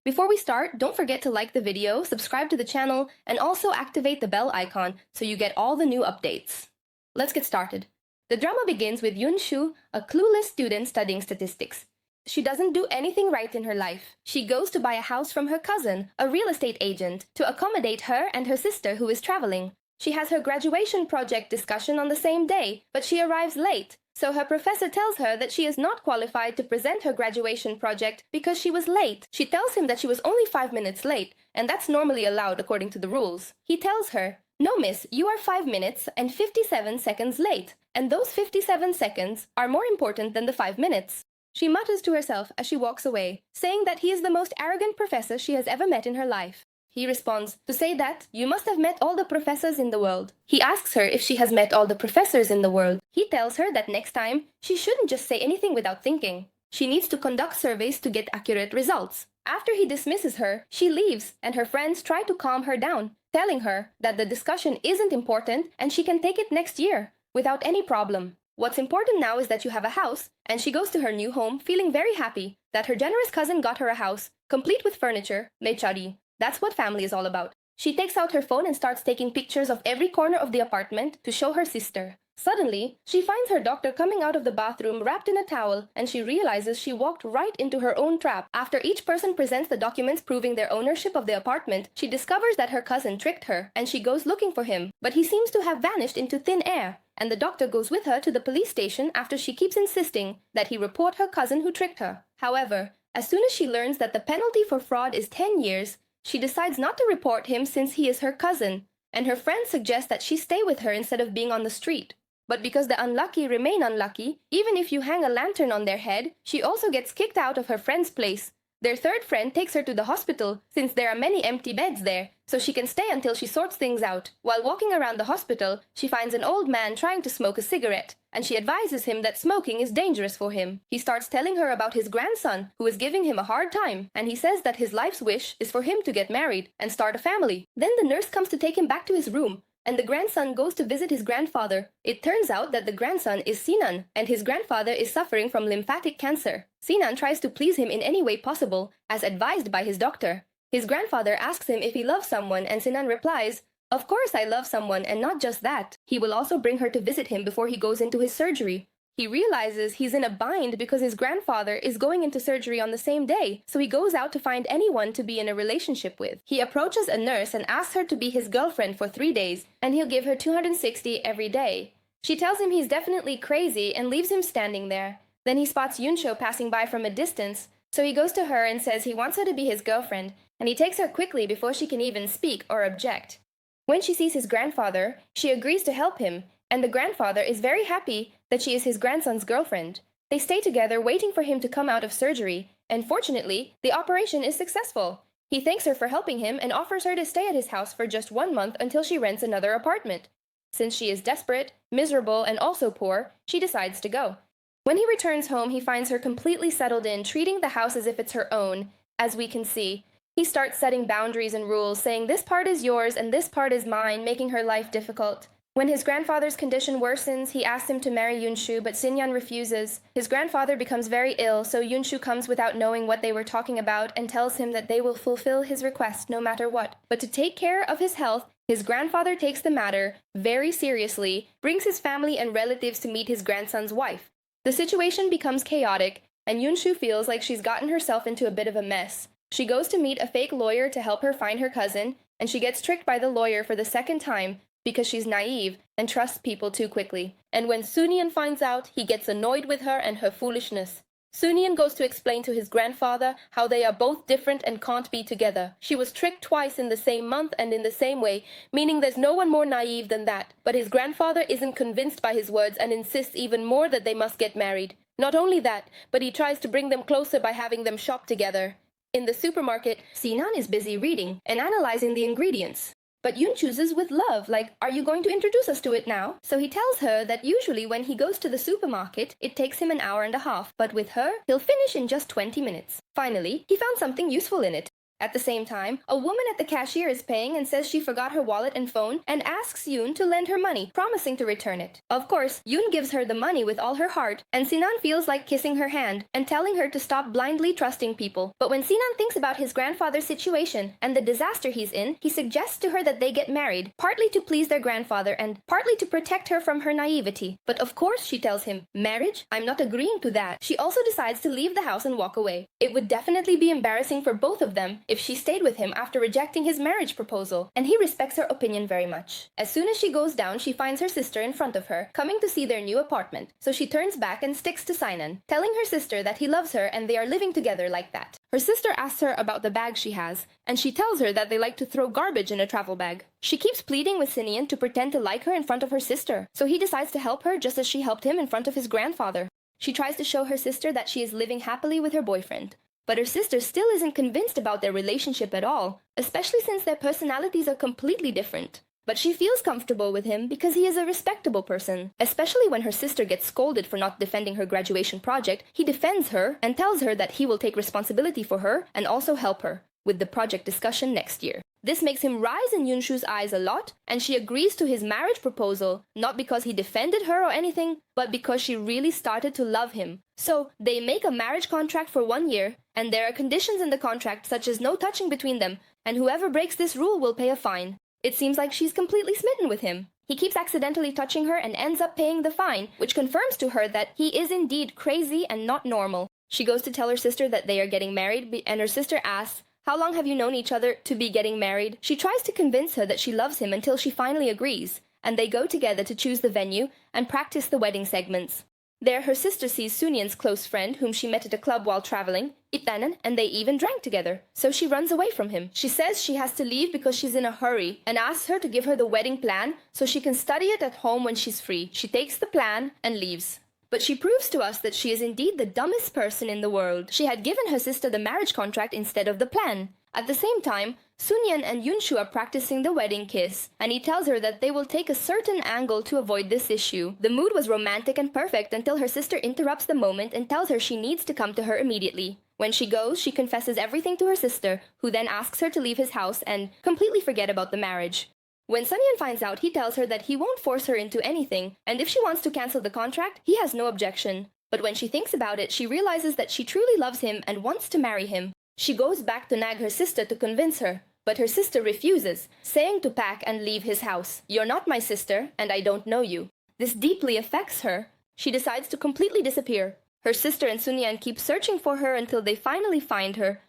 Before we start, don't forget to like the video, subscribe to the channel, and also activate the bell icon so you get all the new updates. Let's get started. The drama begins with Yun Shu, a clueless student studying statistics. She doesn't do anything right in her life. She goes to buy a house from her cousin, a real estate agent, to accommodate her and her sister who is traveling. She has her graduation project discussion on the same day, but she arrives late. So her professor tells her that she is not qualified to present her graduation project because she was late. She tells him that she was only 5 minutes late, and that's normally allowed according to the rules. He tells her, "No, miss, you are 5 minutes and 57 seconds late, and those 57 seconds are more important than the 5 minutes. She mutters to herself as she walks away, saying that he is the most arrogant professor she has ever met in her life. He responds, "To say that, you must have met all the professors in the world." He asks her if she has met all the professors in the world. He tells her that next time, she shouldn't just say anything without thinking. She needs to conduct surveys to get accurate results. After he dismisses her, she leaves, and her friends try to calm her down, telling her that the discussion isn't important and she can take it next year without any problem. What's important now is that you have a house, and she goes to her new home feeling very happy that her generous cousin got her a house, complete with furniture, lechari. That's what family is all about. She takes out her phone and starts taking pictures of every corner of the apartment to show her sister. Suddenly, she finds her doctor coming out of the bathroom wrapped in a towel, and she realizes she walked right into her own trap. After each person presents the documents proving their ownership of the apartment, she discovers that her cousin tricked her, and she goes looking for him, but he seems to have vanished into thin air. And the doctor goes with her to the police station after she keeps insisting that he report her cousin who tricked her. However, as soon as she learns that the penalty for fraud is 10 years, she decides not to report him since he is her cousin, and her friends suggest that she stay with her instead of being on the street. But because the unlucky remain unlucky, even if you hang a lantern on their head, she also gets kicked out of her friend's place. Their third friend takes her to the hospital since there are many empty beds there, so she can stay until she sorts things out. While walking around the hospital, she finds an old man trying to smoke a cigarette, and she advises him that smoking is dangerous for him. He starts telling her about his grandson, who is giving him a hard time, and he says that his life's wish is for him to get married and start a family. Then the nurse comes to take him back to his room, and the grandson goes to visit his grandfather. It turns out that the grandson is Sinan, and his grandfather is suffering from lymphatic cancer. Sinan tries to please him in any way possible, as advised by his doctor. His grandfather asks him if he loves someone, and Sinan replies, "Of course I love someone, and not just that. He will also bring her to visit him before he goes into his surgery." He realizes he's in a bind because his grandfather is going into surgery on the same day, so he goes out to find anyone to be in a relationship with. He approaches a nurse and asks her to be his girlfriend for 3 days, and he'll give her 260 every day. She tells him he's definitely crazy and leaves him standing there. Then he spots Yunsho passing by from a distance, so he goes to her and says he wants her to be his girlfriend, and he takes her quickly before she can even speak or object. When she sees his grandfather, she agrees to help him, and the grandfather is very happy that she is his grandson's girlfriend. They stay together waiting for him to come out of surgery, and fortunately, the operation is successful. He thanks her for helping him and offers her to stay at his house for just 1 month until she rents another apartment. Since she is desperate, miserable, and also poor, she decides to go. When he returns home, he finds her completely settled in, treating the house as if it's her own, as we can see. He starts setting boundaries and rules, saying this part is yours and this part is mine, making her life difficult. When his grandfather's condition worsens, he asks him to marry Yunshu, but Sinyan refuses. His grandfather becomes very ill, so Yunshu comes without knowing what they were talking about and tells him that they will fulfill his request no matter what. But to take care of his health, his grandfather takes the matter very seriously, brings his family and relatives to meet his grandson's wife. The situation becomes chaotic, and Yunshu feels like she's gotten herself into a bit of a mess. She goes to meet a fake lawyer to help her find her cousin, and she gets tricked by the lawyer for the second time because she's naive and trusts people too quickly. And when Su Nian finds out, he gets annoyed with her and her foolishness. Su Nian goes to explain to his grandfather how they are both different and can't be together. She was tricked twice in the same month and in the same way, meaning there's no one more naive than that. But his grandfather isn't convinced by his words and insists even more that they must get married. Not only that, but he tries to bring them closer by having them shop together. In the supermarket, Sinan is busy reading and analyzing the ingredients. But Yun chooses with love, like, "Are you going to introduce us to it now?" So he tells her that usually when he goes to the supermarket, it takes him an hour and a half, but with her, he'll finish in just 20 minutes. Finally, he found something useful in it. At the same time, a woman at the cashier is paying and says she forgot her wallet and phone and asks Yoon to lend her money, promising to return it. Of course, Yoon gives her the money with all her heart, and Sinan feels like kissing her hand and telling her to stop blindly trusting people. But when Sinan thinks about his grandfather's situation and the disaster he's in, he suggests to her that they get married, partly to please their grandfather and partly to protect her from her naivety. But of course, she tells him, "Marriage? I'm not agreeing to that." She also decides to leave the house and walk away. It would definitely be embarrassing for both of them if she stayed with him after rejecting his marriage proposal, and he respects her opinion very much. As soon as she goes down, she finds her sister in front of her, coming to see their new apartment, so she turns back and sticks to Sinan, telling her sister that he loves her and they are living together like that. Her sister asks her about the bag she has, and she tells her that they like to throw garbage in a travel bag. She keeps pleading with Sinian to pretend to like her in front of her sister, so he decides to help her just as she helped him in front of his grandfather. She tries to show her sister that she is living happily with her boyfriend. But her sister still isn't convinced about their relationship at all, especially since their personalities are completely different. But she feels comfortable with him because he is a respectable person. Especially when her sister gets scolded for not defending her graduation project, he defends her and tells her that he will take responsibility for her and also help her with the project discussion next year. This makes him rise in Yunshu's eyes a lot, and she agrees to his marriage proposal, not because he defended her or anything, but because she really started to love him. So, they make a marriage contract for 1 year, and there are conditions in the contract such as no touching between them, and whoever breaks this rule will pay a fine. It seems like she's completely smitten with him. He keeps accidentally touching her and ends up paying the fine, which confirms to her that he is indeed crazy and not normal. She goes to tell her sister that they are getting married, and her sister asks, "How long have you known each other to be getting married?" She tries to convince her that she loves him until she finally agrees, and they go together to choose the venue and practice the wedding segments. There, her sister sees Sunian's close friend, whom she met at a club while traveling, Itanan, and they even drank together. So she runs away from him. She says she has to leave because she's in a hurry and asks her to give her the wedding plan so she can study it at home when she's free. She takes the plan and leaves. But she proves to us that she is indeed the dumbest person in the world. She had given her sister the marriage contract instead of the plan. At the same time, Sunyan and Yunshu are practicing the wedding kiss, and he tells her that they will take a certain angle to avoid this issue. The mood was romantic and perfect until her sister interrupts the moment and tells her she needs to come to her immediately. When she goes, she confesses everything to her sister, who then asks her to leave his house and completely forget about the marriage. When Sunyan finds out, he tells her that he won't force her into anything, and if she wants to cancel the contract, he has no objection. But when she thinks about it, she realizes that she truly loves him and wants to marry him. She goes back to nag her sister to convince her, but her sister refuses, saying to pack and leave his house. "You're not my sister, and I don't know you." This deeply affects her. She decides to completely disappear. Her sister and Sunyan keep searching for her until they finally find her.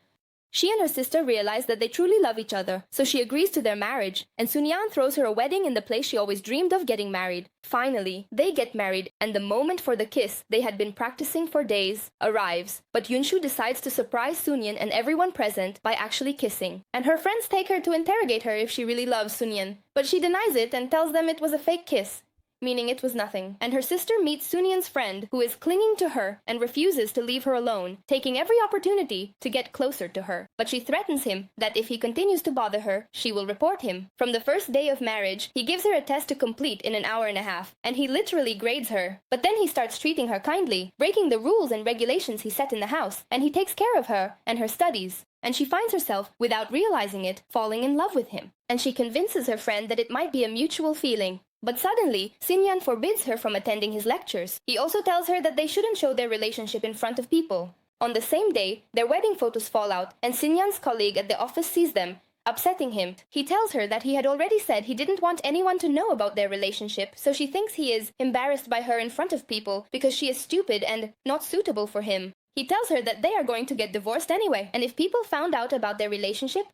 She and her sister realize that they truly love each other, so she agrees to their marriage, and Sunyan throws her a wedding in the place she always dreamed of getting married. Finally, they get married, and the moment for the kiss they had been practicing for days arrives. But Yunshu decides to surprise Sunyan and everyone present by actually kissing. And her friends take her to interrogate her if she really loves Sunyan, but she denies it and tells them it was a fake kiss, meaning it was nothing. And her sister meets Sunyan's friend, who is clinging to her and refuses to leave her alone, taking every opportunity to get closer to her. But she threatens him that if he continues to bother her, she will report him. From the first day of marriage, he gives her a test to complete in an hour and a half, and he literally grades her. But then he starts treating her kindly, breaking the rules and regulations he set in the house, and he takes care of her and her studies. And she finds herself, without realizing it, falling in love with him. And she convinces her friend that it might be a mutual feeling. But suddenly, Sinyan forbids her from attending his lectures. He also tells her that they shouldn't show their relationship in front of people. On the same day, their wedding photos fall out, and Sinyan's colleague at the office sees them, upsetting him. He tells her that he had already said he didn't want anyone to know about their relationship, so she thinks he is embarrassed by her in front of people because she is stupid and not suitable for him. He tells her that they are going to get divorced anyway, and if people found out about their relationship,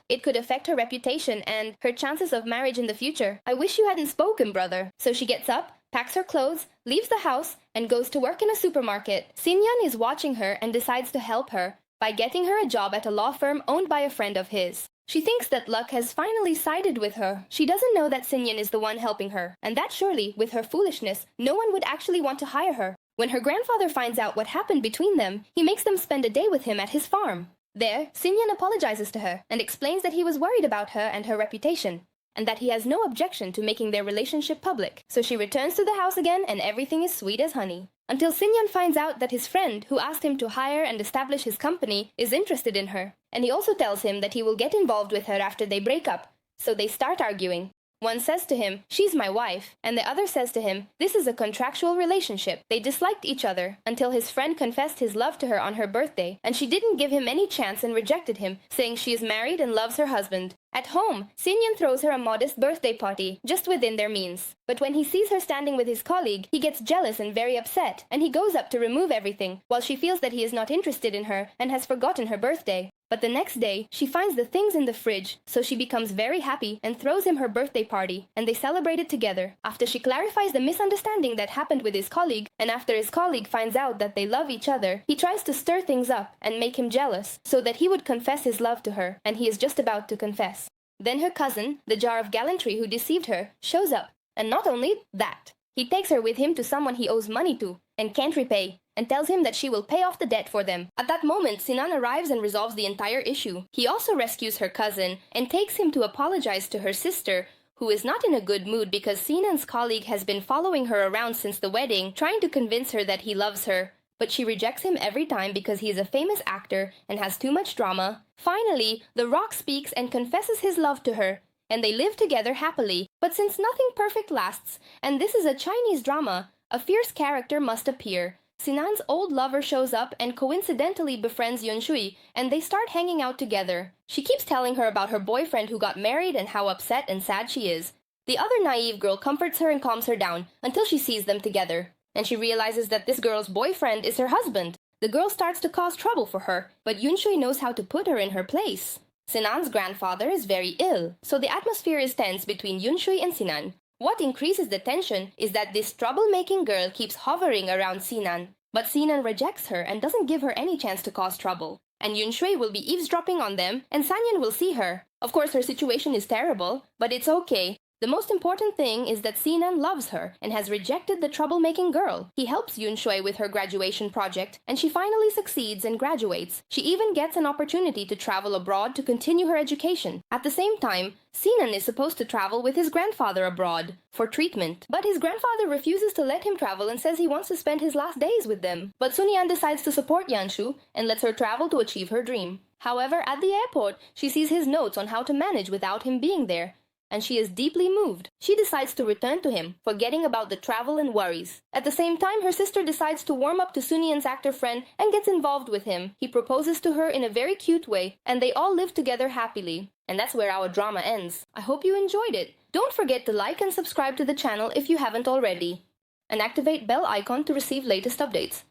it could affect her reputation and her chances of marriage in the future. "I wish you hadn't spoken, brother." So she gets up, packs her clothes, leaves the house, and goes to work in a supermarket. Sinyan is watching her and decides to help her by getting her a job at a law firm owned by a friend of his. She thinks that luck has finally sided with her. She doesn't know that Sinyan is the one helping her, and that surely, with her foolishness, no one would actually want to hire her. When her grandfather finds out what happened between them, he makes them spend a day with him at his farm. There, Sinyan apologizes to her and explains that he was worried about her and her reputation, and that he has no objection to making their relationship public. So she returns to the house again and everything is sweet as honey. until Sinyan finds out that his friend, who asked him to hire and establish his company, is interested in her. And he also tells him that he will get involved with her after they break up. So they start arguing. One says to him, "She's my wife," and the other says to him, "This is a contractual relationship." They disliked each other until his friend confessed his love to her on her birthday, and she didn't give him any chance and rejected him, saying she is married and loves her husband. At home, Sinyan throws her a modest birthday party, just within their means. But when he sees her standing with his colleague, he gets jealous and very upset, and he goes up to remove everything, while she feels that he is not interested in her and has forgotten her birthday. But the next day, she finds the things in the fridge, so she becomes very happy and throws him her birthday party, and they celebrate it together. After she clarifies the misunderstanding that happened with his colleague, and after his colleague finds out that they love each other, he tries to stir things up and make him jealous, so that he would confess his love to her, and he is just about to confess. Then her cousin, the jar of gallantry who deceived her, shows up, and not only that, he takes her with him to someone he owes money to, and can't repay, and tells him that she will pay off the debt for them. At that moment, Sinan arrives and resolves the entire issue. He also rescues her cousin and takes him to apologize to her sister, who is not in a good mood because Sinan's colleague has been following her around since the wedding, trying to convince her that he loves her. But she rejects him every time because he is a famous actor and has too much drama. Finally, the Rock speaks and confesses his love to her, and they live together happily. But since nothing perfect lasts, and this is a Chinese drama, a fierce character must appear. Sinan's old lover shows up and coincidentally befriends Yunshui, and they start hanging out together. She keeps telling her about her boyfriend who got married and how upset and sad she is. The other naive girl comforts her and calms her down until she sees them together, and she realizes that this girl's boyfriend is her husband. The girl starts to cause trouble for her, but Yunshui knows how to put her in her place. Sinan's grandfather is very ill, so the atmosphere is tense between Yunshui and Sinan. What increases the tension is that this troublemaking girl keeps hovering around Sinan, but Sinan rejects her and doesn't give her any chance to cause trouble. And Yunshui will be eavesdropping on them, and Sanyan will see her. Of course, her situation is terrible, but it's okay. The most important thing is that Sinan loves her and has rejected the troublemaking girl. He helps Yunshui with her graduation project, and she finally succeeds and graduates. She even gets an opportunity to travel abroad to continue her education. At the same time, Sinan is supposed to travel with his grandfather abroad for treatment, but his grandfather refuses to let him travel and says he wants to spend his last days with them. But Sun Yan decides to support Yanshu and lets her travel to achieve her dream. However, at the airport, she sees his notes on how to manage without him being there, and she is deeply moved. She decides to return to him, forgetting about the travel and worries. At the same time, her sister decides to warm up to Sun Yan's actor friend and gets involved with him. He proposes to her in a very cute way, and they all live together happily. And that's where our drama ends. I hope you enjoyed it. Don't forget to like and subscribe to the channel if you haven't already, and activate bell icon to receive latest updates.